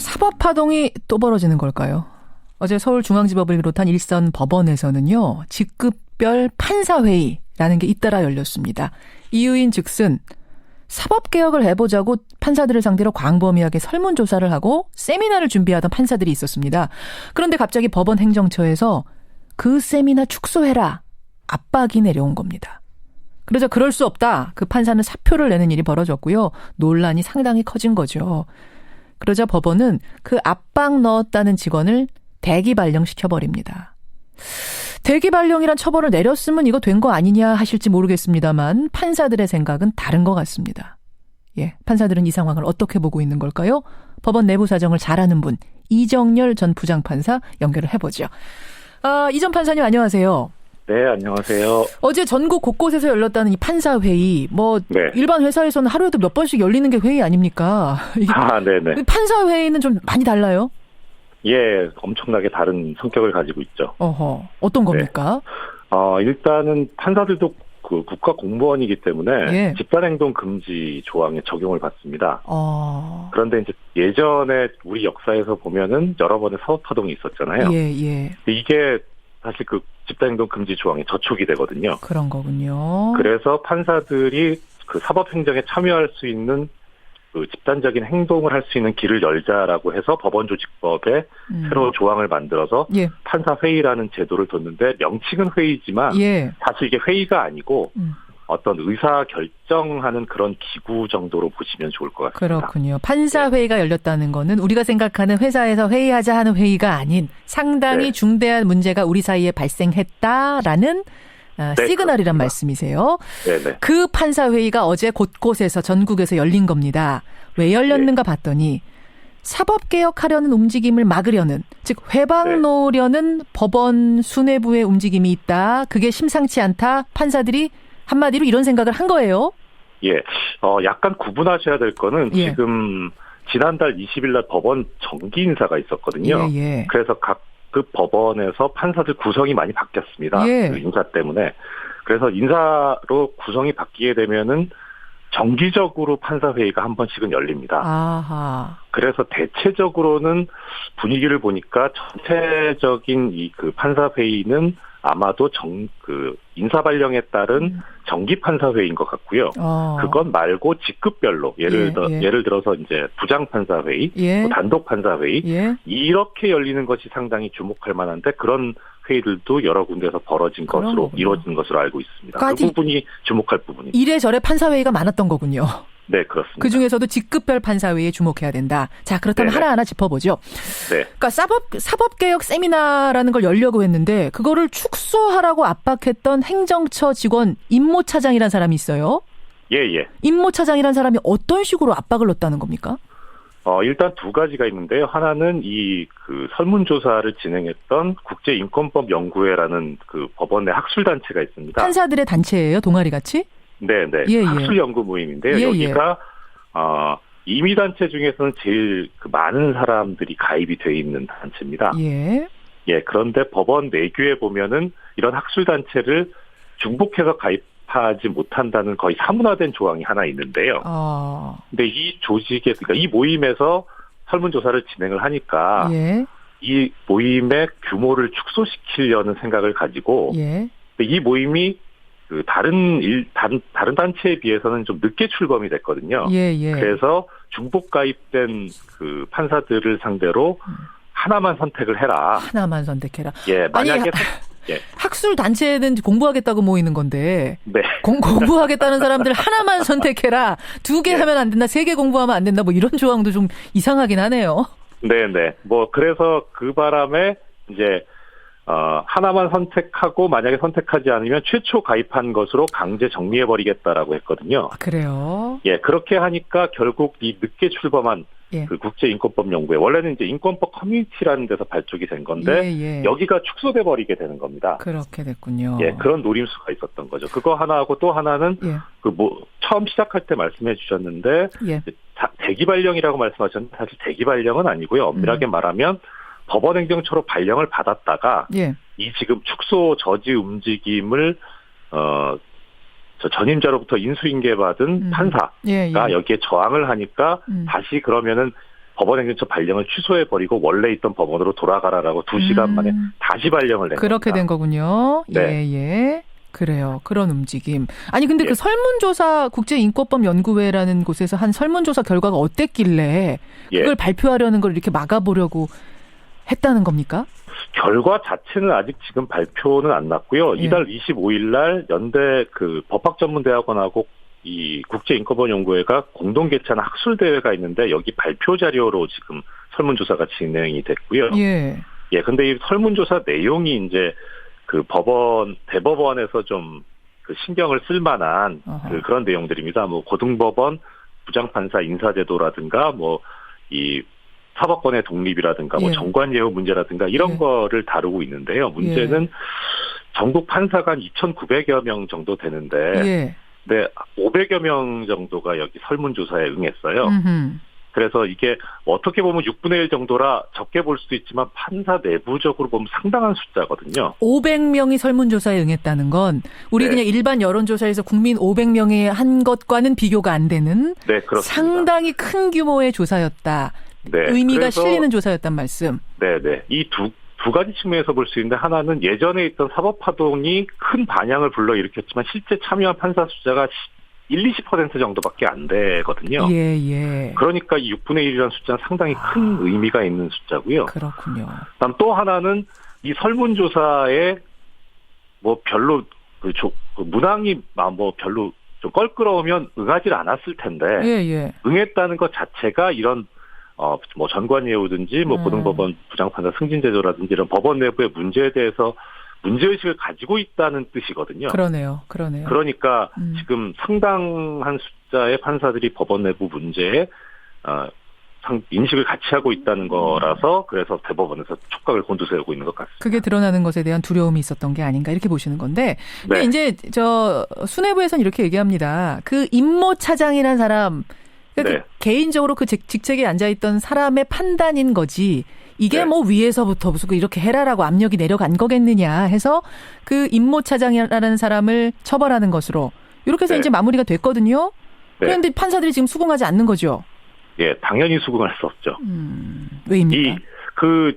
사법파동이 또 벌어지는 걸까요? 어제 서울중앙지법을 비롯한 일선 법원에서는요. 직급별 판사회의라는 게 잇따라 열렸습니다. 이유인 즉슨 사법개혁을 해보자고 판사들을 상대로 광범위하게 설문조사를 하고 세미나를 준비하던 판사들이 있었습니다. 그런데 갑자기 법원 행정처에서 그 세미나 축소해라 압박이 내려온 겁니다. 그러자 그럴 수 없다. 그 판사는 사표를 내는 일이 벌어졌고요. 논란이 상당히 커진 거죠. 그러자 법원은 그 압박 넣었다는 직원을 대기 발령시켜버립니다. 대기 발령이란 처벌을 내렸으면 이거 된 거 아니냐 하실지 모르겠습니다만 판사들의 생각은 다른 것 같습니다. 예, 판사들은 이 상황을 어떻게 보고 있는 걸까요? 법원 내부 사정을 잘 아는 분 이정열 전 부장판사 연결을 해보죠. 이 전 판사님 안녕하세요. 네, 안녕하세요. 어제 전국 곳곳에서 열렸다는 이 판사회의, 네. 일반 회사에서는 하루에도 몇 번씩 열리는 게 회의 아닙니까? 네네. 판사회의는 좀 많이 달라요? 예, 엄청나게 다른 성격을 가지고 있죠. 어떤 겁니까? 네. 일단은 판사들도 그 국가 공무원이기 때문에 집단행동 금지 조항에 적용을 받습니다. 그런데 이제 예전에 우리 역사에서 보면은 여러 번의 사법파동이 있었잖아요. 이게 사실 그 집단행동 금지 조항에 저촉이 되거든요. 그런 거군요. 그래서 판사들이 그 사법행정에 참여할 수 있는 그 집단적인 행동을 할 수 있는 길을 열자라고 해서 법원조직법에 새로운 조항을 만들어서 판사회의라는 제도를 뒀는데 명칭은 회의지만 사실 이게 회의가 아니고 어떤 의사 결정하는 그런 기구 정도로 보시면 좋을 것 같습니다. 그렇군요. 판사회의가 열렸다는 거는 우리가 생각하는 회사에서 회의하자 하는 회의가 아닌 상당히 중대한 문제가 우리 사이에 발생했다라는 시그널이란 말씀이세요. 네네. 그 판사회의가 어제 곳곳에서 전국에서 열린 겁니다. 왜 열렸는가 봤더니 사법개혁하려는 움직임을 막으려는, 즉 회방 놓으려는 법원 수뇌부의 움직임이 있다. 그게 심상치 않다. 판사들이 한마디로 이런 생각을 한 거예요. 예, 약간 구분하셔야 될 거는 지금 지난달 20일 날 법원 정기 인사가 있었거든요. 그래서 각 그 법원에서 판사들 구성이 많이 바뀌었습니다. 그 인사 때문에. 그래서 인사로 구성이 바뀌게 되면은 정기적으로 판사회의가 한 번씩은 열립니다. 그래서 대체적으로는 분위기를 보니까 전체적인 이 그 판사회의는 아마도 인사 발령에 따른 정기 판사회의인 것 같고요. 그건 말고 직급별로 예를 들어서 이제 부장 판사회의, 단독 판사회의 이렇게 열리는 것이 상당히 주목할 만한데 그런 회의들도 여러 군데서 벌어진 것으로 이루어진 것으로 알고 있습니다. 그 부분이 주목할 부분입니다. 이래저래 판사회의가 많았던 거군요. 네, 그렇습니다. 그중에서도 직급별 판사회의에 주목해야 된다. 자, 그렇다면 하나하나 짚어보죠. 그러니까 사법개혁 세미나라는 걸 열려고 했는데 그거를 축소하라고 압박했던 행정처 직원 임모 차장이라는 사람이 있어요. 임모 차장이라는 사람이 어떤 식으로 압박을 넣었다는 겁니까? 일단 두 가지가 있는데요. 하나는 그 설문조사를 진행했던 국제인권법연구회라는 그 법원의 학술단체가 있습니다. 판사들의 단체예요? 동아리 같이? 네네. 학술연구 모임인데요. 여기가, 임의단체 중에서는 제일 많은 사람들이 가입이 돼 있는 단체입니다. 그런데 법원 내규에 보면은 이런 학술단체를 중복해서 가입하지 못한다는 거의 사문화된 조항이 하나 있는데요. 근데 이 그러니까 이 모임에서 설문조사를 진행을 하니까 이 모임의 규모를 축소시키려는 생각을 가지고 이 모임이 그 다른 단체에 비해서는 좀 늦게 출범이 됐거든요. 그래서 중복 가입된 그 판사들을 상대로 하나만 선택을 해라. 하나만 선택해라. 만약에 학술 단체는 공부하겠다고 모이는 건데 공부하겠다는 사람들 하나만 선택해라. 2개 하면 안 된다. 3개 공부하면 안 된다. 뭐 이런 조항도 좀 이상하긴 하네요. 네네. 그래서 그 바람에 이제 하나만 선택하고 만약에 선택하지 않으면 최초 가입한 것으로 강제 정리해버리겠다라고 했거든요. 그래요? 그렇게 하니까 결국 이 늦게 출범한 그 국제인권법연구회, 원래는 이제 인권법 커뮤니티라는 데서 발족이 된 건데 여기가 축소돼 버리게 되는 겁니다. 그렇게 됐군요. 그런 노림수가 있었던 거죠. 그거 하나하고 또 하나는 처음 시작할 때 말씀해 주셨는데 대기 발령이라고 말씀하셨는데 사실 대기 발령은 아니고요. 엄밀하게 말하면 법원 행정처로 발령을 받았다가 이 지금 축소 저지 움직임을 전임자로부터 인수인계받은 판사가 여기에 저항을 하니까 다시 그러면은 법원 행정처 발령을 취소해버리고 원래 있던 법원으로 돌아가라라고 2시간 만에 다시 발령을 낸 그렇게 겁니다. 된 거군요. 네. 예. 그래요. 그런 움직임. 아니 근데 그 설문조사 국제인권법연구회라는 곳에서 한 설문조사 결과가 어땠길래 그걸 발표하려는 걸 이렇게 막아보려고 했다는 겁니까? 결과 자체는 아직 지금 발표는 안 났고요. 이달 25일 날 연대 그 법학전문대학원하고 이 국제인권법연구회가 공동 개최한 학술 대회가 있는데 여기 발표 자료로 지금 설문조사가 진행이 됐고요. 근데 이 설문조사 내용이 이제 그 대법원에서 좀 그 신경을 쓸 만한 그런 내용들입니다. 뭐 고등법원 부장판사 인사제도라든가 뭐 이 사법권의 독립이라든가 뭐 정관예우 문제라든가 이런 거를 다루고 있는데요. 문제는 전국 판사가 한 2,900여 명 정도 되는데 네, 500여 명 정도가 여기 설문조사에 응했어요. 그래서 이게 어떻게 보면 6분의 1 정도라 적게 볼 수도 있지만 판사 내부적으로 보면 상당한 숫자거든요. 500명이 설문조사에 응했다는 건 우리 그냥 일반 여론조사에서 국민 500명이 한 것과는 비교가 안 되는 상당히 큰 규모의 조사였다. 의미가 실리는 조사였단 말씀. 네네. 이 두 가지 측면에서 볼 수 있는데 하나는 예전에 있던 사법파동이 큰 반향을 불러일으켰지만 실제 참여한 판사 숫자가 1-20% 정도밖에 안 되거든요. 그러니까 이 6분의 1이라는 숫자는 상당히 큰 의미가 있는 숫자고요. 그렇군요. 그다음 또 하나는 이 설문조사에 뭐 별로 문항이 뭐 별로 좀 껄끄러우면 응하지 않았을 텐데 응했다는 것 자체가 이런 뭐 전관예우든지 뭐 고등법원 부장판사 승진제도라든지 이런 법원 내부의 문제에 대해서 문제의식을 가지고 있다는 뜻이거든요. 그러네요. 그러니까 지금 상당한 숫자의 판사들이 법원 내부 문제에 인식을 같이 하고 있다는 거라서 그래서 대법원에서 촉각을 곤두세우고 있는 것 같습니다. 그게 드러나는 것에 대한 두려움이 있었던 게 아닌가 이렇게 보시는 건데 이제 수뇌부에서는 이렇게 얘기합니다. 그 임모 차장이라는 사람 그 개인적으로 그 직책에 앉아있던 사람의 판단인 거지 이게 뭐 위에서부터 무슨 이렇게 해라라고 압력이 내려간 거겠느냐 해서 그 임모 차장이라는 사람을 처벌하는 것으로 이렇게 해서 이제 마무리가 됐거든요. 그런데 판사들이 지금 수긍하지 않는 거죠. 당연히 수긍할 수 없죠. 왜입니까?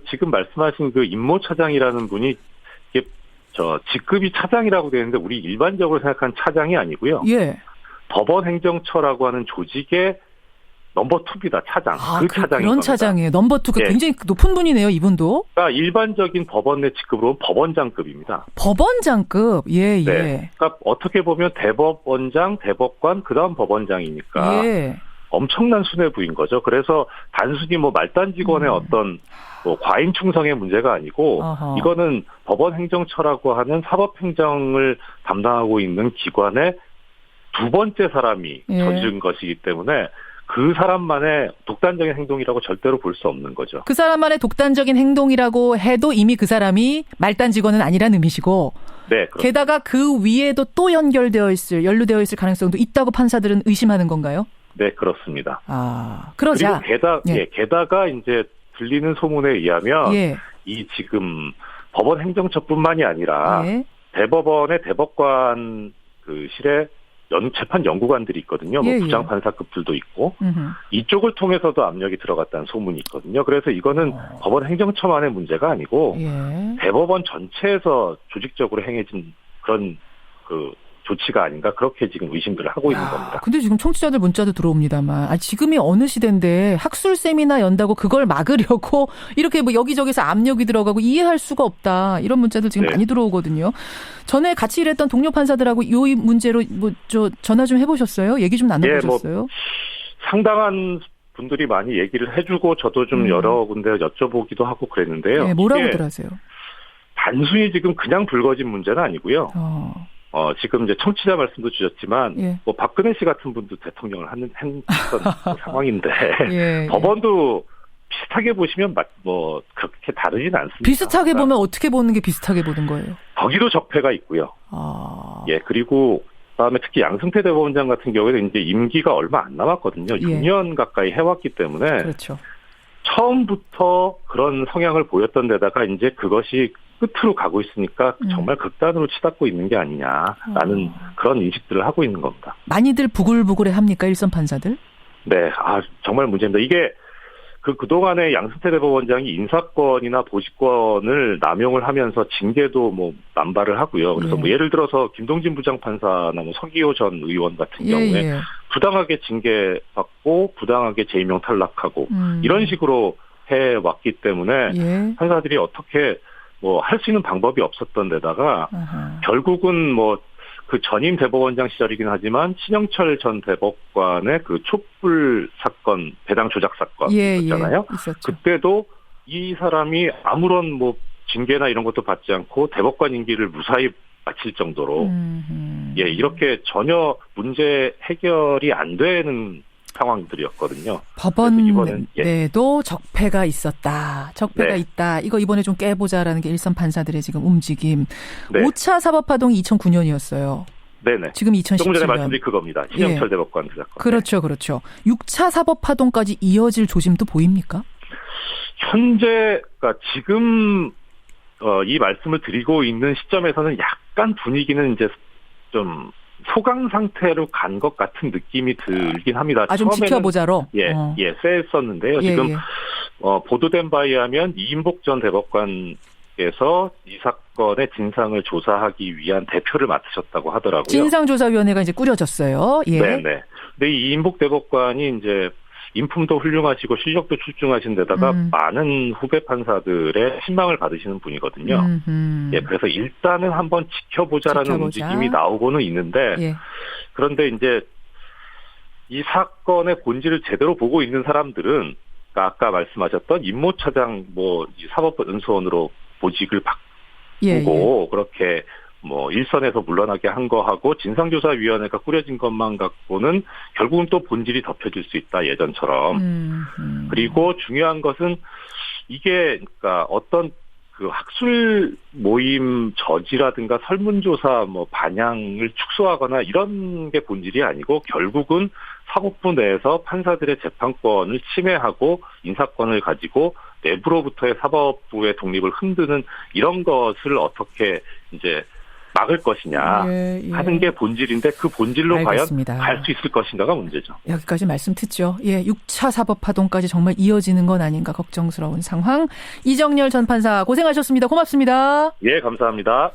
지금 말씀하신 그 임모 차장이라는 분이 이게 직급이 차장이라고 되는데 우리 일반적으로 생각하는 차장이 아니고요. 법원 행정처라고 하는 조직의 넘버 2입니다. 차장. 차장이 그런 차장이에요. 넘버 2. 굉장히 높은 분이네요. 이분도. 그러니까 일반적인 법원 내 직급으로는 법원장급입니다. 법원장급. 그러니까 어떻게 보면 대법원장, 대법관, 그다음 법원장이니까 엄청난 수뇌부인 거죠. 그래서 단순히 뭐 말단 직원의 어떤 뭐 과잉 충성의 문제가 아니고 이거는 법원 행정처라고 하는 사법행정을 담당하고 있는 기관의 두 번째 사람이 저지른 것이기 때문에 그 사람만의 독단적인 행동이라고 절대로 볼 수 없는 거죠. 그 사람만의 독단적인 행동이라고 해도 이미 그 사람이 말단 직원은 아니라는 의미시고 게다가 그 위에도 또 연루되어 있을 가능성도 있다고 판사들은 의심하는 건가요? 네, 그렇습니다. 그러자. 그리고 게다가 이제 들리는 소문에 의하면 이 지금 법원 행정처뿐만이 아니라 대법원의 대법관 그 실에 재판 연구관들이 있거든요. 뭐 부장판사급들도 있고 이쪽을 통해서도 압력이 들어갔다는 소문이 있거든요. 그래서 이거는 법원 행정처만의 문제가 아니고 대법원 전체에서 조직적으로 행해진 그런 그 조치가 아닌가 그렇게 지금 의심들을 하고 있는 겁니다. 근데 지금 청취자들 문자도 들어옵니다만 지금이 어느 시대인데 학술 세미나 연다고 그걸 막으려고 이렇게 뭐 여기저기서 압력이 들어가고 이해할 수가 없다. 이런 문자들 지금 많이 들어오거든요. 전에 같이 일했던 동료 판사들하고 이 문제로 뭐 전화 좀 해보셨어요? 얘기 좀 나눠보셨어요? 상당한 분들이 많이 얘기를 해주고 저도 좀 여러 군데 여쭤보기도 하고 그랬는데요. 뭐라고들 하세요? 단순히 지금 그냥 불거진 문제는 아니고요. 지금 이제 청취자 말씀도 주셨지만, 뭐 박근혜 씨 같은 분도 대통령을 했던 상황인데, 법원도 비슷하게 보시면 뭐 그렇게 다르진 않습니다. 비슷하게 보면 어떻게 보는 게 비슷하게 보는 거예요? 거기도 적폐가 있고요. 그리고 그다음에 특히 양승태 대법원장 같은 경우에는 이제 임기가 얼마 안 남았거든요. 6년 가까이 해왔기 때문에 처음부터 그런 성향을 보였던 데다가 이제 그것이 끝으로 가고 있으니까 정말 극단으로 치닫고 있는 게 아니냐라는 그런 인식들을 하고 있는 겁니다. 많이들 부글부글해 합니까? 일선 판사들? 네, 정말 문제입니다. 이게 그동안에 양승태 대법원장이 인사권이나 보직권을 남용을 하면서 징계도 뭐 남발을 하고요. 그래서 뭐 예를 들어서 김동진 부장판사나 뭐 서기호 전 의원 같은 경우에 부당하게 징계받고 부당하게 재임용 탈락하고 이런 식으로 해왔기 때문에 판사들이 어떻게 뭐 할 수 있는 방법이 없었던 데다가 결국은 뭐 그 전임 대법원장 시절이긴 하지만 신영철 전 대법관의 그 촛불 사건, 배당 조작 사건 있었잖아요. 그때도 이 사람이 아무런 뭐 징계나 이런 것도 받지 않고 대법관 임기를 무사히 마칠 정도로 이렇게 전혀 문제 해결이 안 되는 상황들이었거든요. 법원 내에도 적폐가 있었다. 적폐가 있다. 이거 이번에 좀 깨보자라는 게 일선 판사들의 지금 움직임. 5차 사법파동이 2009년이었어요. 네네. 지금 2017년. 조금 전에 말씀드린 그겁니다. 신영철 대법관 그 사건. 그렇죠. 그렇죠. 6차 사법파동까지 이어질 조짐도 보입니까? 현재, 그러니까 지금 이 말씀을 드리고 있는 시점에서는 약간 분위기는 이제 좀 소강 상태로 간 것 같은 느낌이 들긴 합니다. 좀 지켜보자로? 쎄했었는데요. 지금 보도된 바에 의하면 이인복 전 대법관께서 이 사건의 진상을 조사하기 위한 대표를 맡으셨다고 하더라고요. 진상조사위원회가 이제 꾸려졌어요. 네네. 근데 이 이인복 대법관이 이제 인품도 훌륭하시고 실력도 출중하신 데다가 많은 후배 판사들의 신망을 받으시는 분이거든요. 그래서 일단은 한번 지켜보자라는 움직임이 나오고는 있는데 그런데 이제 이 사건의 본질을 제대로 보고 있는 사람들은 아까 말씀하셨던 임모차장 사법연수원으로 보직을 바꾸고 그렇게 뭐 일선에서 물러나게 한 거하고 진상조사위원회가 꾸려진 것만 갖고는 결국은 또 본질이 덮여질 수 있다 예전처럼. 그리고 중요한 것은 이게 그러니까 어떤 그 학술 모임 저지라든가 설문조사 뭐 반향을 축소하거나 이런 게 본질이 아니고 결국은 사법부 내에서 판사들의 재판권을 침해하고 인사권을 가지고 내부로부터의 사법부의 독립을 흔드는 이런 것을 어떻게 이제 막을 것이냐 하는 게 본질인데 그 본질로 알겠습니다. 과연 갈 수 있을 것인가가 문제죠. 여기까지 말씀 듣죠. 6차 사법파동까지 정말 이어지는 건 아닌가 걱정스러운 상황. 이정열 전 판사 고생하셨습니다. 고맙습니다. 감사합니다.